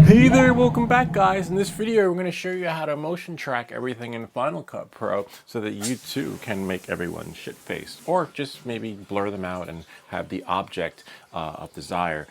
Hey there, welcome back guys. In this video we're going to show you how to motion track everything in Final Cut Pro so that you too can make everyone shit-faced, or just maybe blur them out and have the object of desire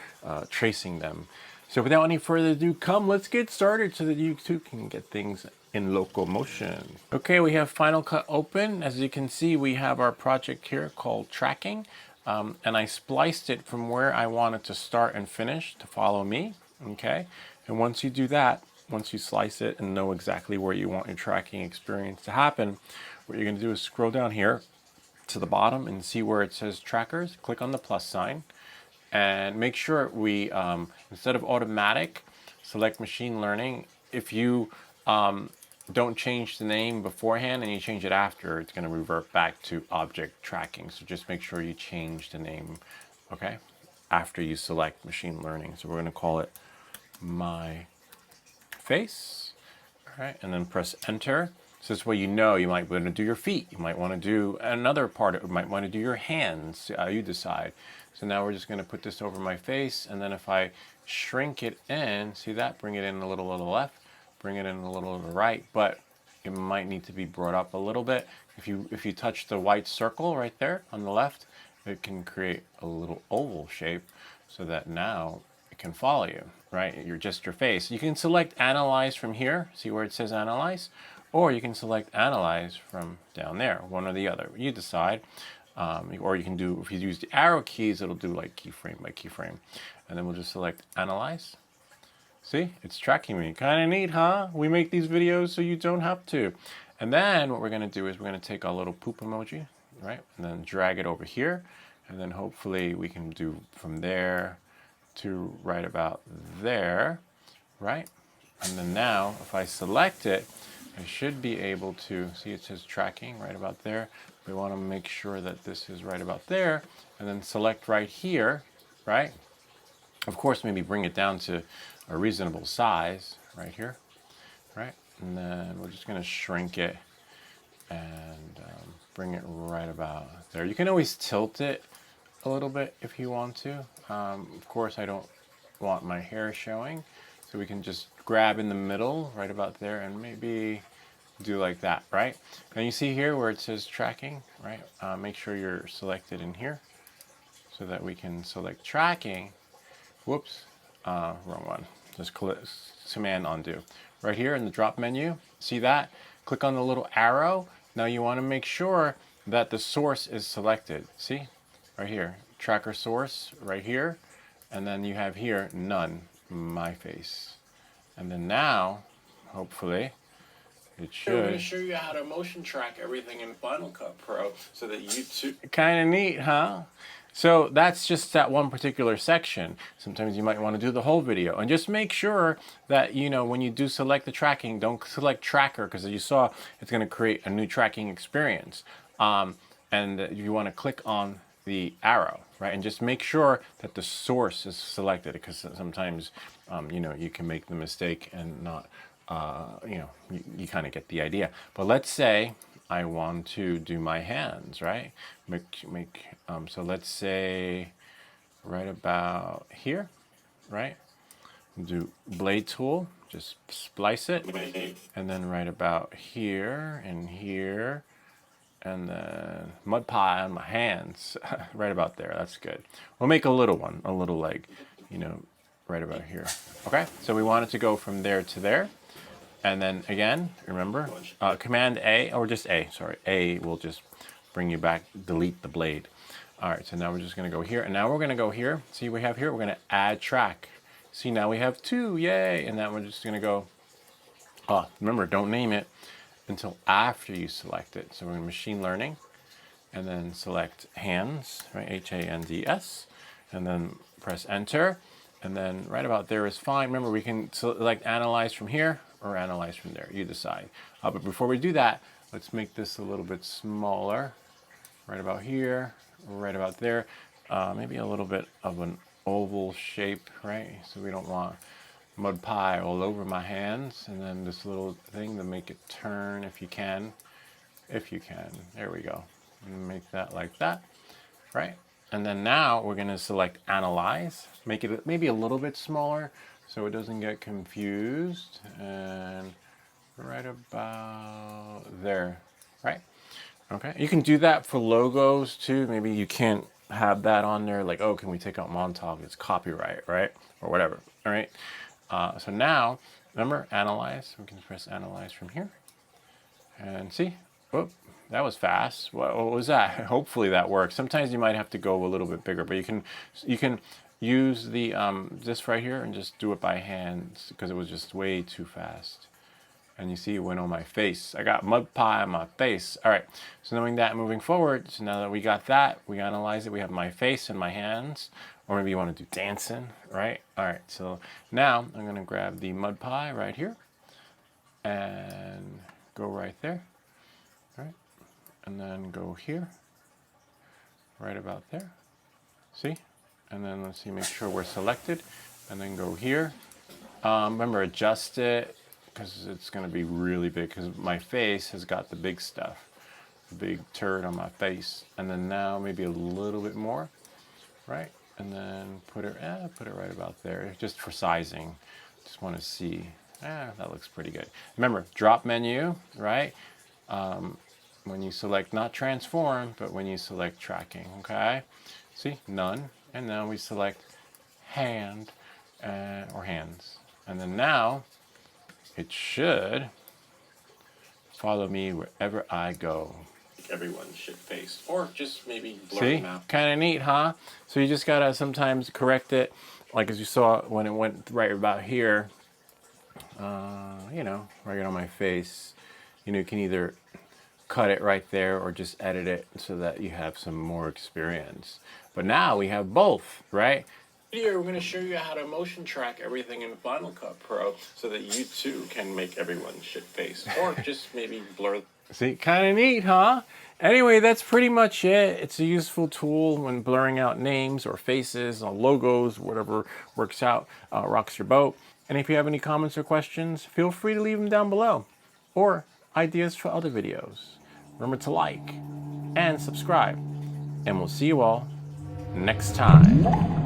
tracing them. So without any further ado, let's get started so that you too can get things in local motion. Okay, we have Final Cut open. As you can see, we have our project here called tracking, and I spliced it from where I wanted to start and finish to follow me. Okay, and once you do that, once you slice it and know exactly where you want your tracking experience to happen, what you're going to do is scroll down here to the bottom and see where it says trackers. Click on the plus sign and make sure we, instead of automatic, select machine learning. If you don't change the name beforehand and you change it after, it's going to revert back to object tracking. So just make sure you change the name, okay, after you select machine learning. So we're going to call it my face. All right, and then press enter. So this way you know you might want to do your feet, you might want to do another part, you might want to do your hands, you decide. So now we're just going to put this over my face, and then if I shrink it in, see that, bring it in a little to the left, bring it in a little to the right, but it might need to be brought up a little bit. If you touch the white circle right there on the left, it can create a little oval shape so that now it can follow you, right? You're just your face. You can select analyze from here, see where it says analyze, or you can select analyze from down there, one or the other. You decide. Or you can do, if you use the arrow keys, it'll do like keyframe by keyframe. And then we'll just select analyze. See, it's tracking me. Kind of neat, huh? We make these videos so you don't have to. And then what we're going to do is we're going to take our little poop emoji, right? And then drag it over here. And then hopefully we can do from there to right about there, right? And then now, if I select it, I should be able to, see it says tracking right about there. We want to make sure that this is right about there, and then select right here, right? Of course, maybe bring it down to a reasonable size right here, right? And then we're just going to shrink it and bring it right about there. You can always tilt it a little bit if you want to. Of course, I don't want my hair showing, so we can just grab in the middle right about there and maybe do like that, right? And you see here where it says tracking, right? Make sure you're selected in here so that we can select tracking. Whoops, wrong one. Just click Command undo. Right here in the drop menu, see that? Click on the little arrow. Now you want to make sure that the source is selected. See? Right here, tracker source right here. And then you have here, none, my face. And then now, hopefully, it should. We're going to show you how to motion track everything in Final Cut Pro so that you too. Kind of neat, huh? So that's just that one particular section. Sometimes you might want to do the whole video, and just make sure that, you know, when you do select the tracking, don't select tracker, because as you saw, it's going to create a new tracking experience. And you want to click on the arrow, right? And just make sure that the source is selected, because sometimes, you know, you can make the mistake and not, you know, you kind of get the idea. But let's say I want to do my hands, right? So let's say right about here, right? Do blade tool, just splice it, and then right about here and here, and then mud pie on my hands, right about there. That's good. We'll make a little one, a little leg, you know, right about here. Okay, so we want it to go from there to there. And then again, remember, Command A, or just A, sorry, A will just bring you back, delete the blade. All right, so now we're just gonna go here, and now we're gonna go here. See what we have here? We're gonna add track. See, now we have two, yay! And then we're just gonna go, remember, don't name it until after you select it. So we're in machine learning, and then select hands, right, H-A-N-D-S, and then press enter, and then right about there is fine. Remember, we can select analyze from here or analyze from there, you decide. But before we do that, let's make this a little bit smaller, right about here, right about there, maybe a little bit of an oval shape, right? So we don't want mud pie all over my hands, and then this little thing to make it turn if you can, there we go, and make that like that, right? And then now we're going to select analyze, make it maybe a little bit smaller so it doesn't get confused. And right about there, right? Okay, you can do that for logos too. Maybe you can't have that on there, like, oh, can we take out Montauk? It's copyright, right? Or whatever, all right? So now, remember, analyze. We can press analyze from here. And see, whoop, that was fast. What was that? Hopefully that works. Sometimes you might have to go a little bit bigger, but you can use the this right here and just do it by hand because it was just way too fast. And you see it went on my face. I got mud pie on my face. All right, so knowing that moving forward, so now that we got that, we analyze it, we have my face and my hands, or maybe you want to do dancing, right? All right, so now I'm gonna grab the mud pie right here and go right there, right? And then go here, right about there, see? And then let's see, make sure we're selected, and then go here. Remember, adjust it, because it's going to be really big, because my face has got the big stuff, the big turd on my face. And then now maybe a little bit more, right? And then put it right about there, just for sizing. Just want to see. That looks pretty good. Remember, drop menu, right? When you select not transform, but when you select tracking, okay? See, none. And now we select hand or hands. And then now, it should follow me wherever I go. Everyone's shit-faced, or just maybe blur them out. Kind of neat, huh? So you just gotta sometimes correct it, like as you saw when it went right about here. You know, right on my face. You know, you can either cut it right there or just edit it so that you have some more experience. But now we have both, right? Here we're going to show you how to motion track everything in Final Cut Pro so that you too can make everyone shit-faced, or just maybe blur. See, kind of neat, huh? Anyway, that's pretty much it. It's a useful tool when blurring out names or faces or logos, whatever works out, rocks your boat. And if you have any comments or questions, feel free to leave them down below, or ideas for other videos. Remember to like and subscribe, and we'll see you all next time.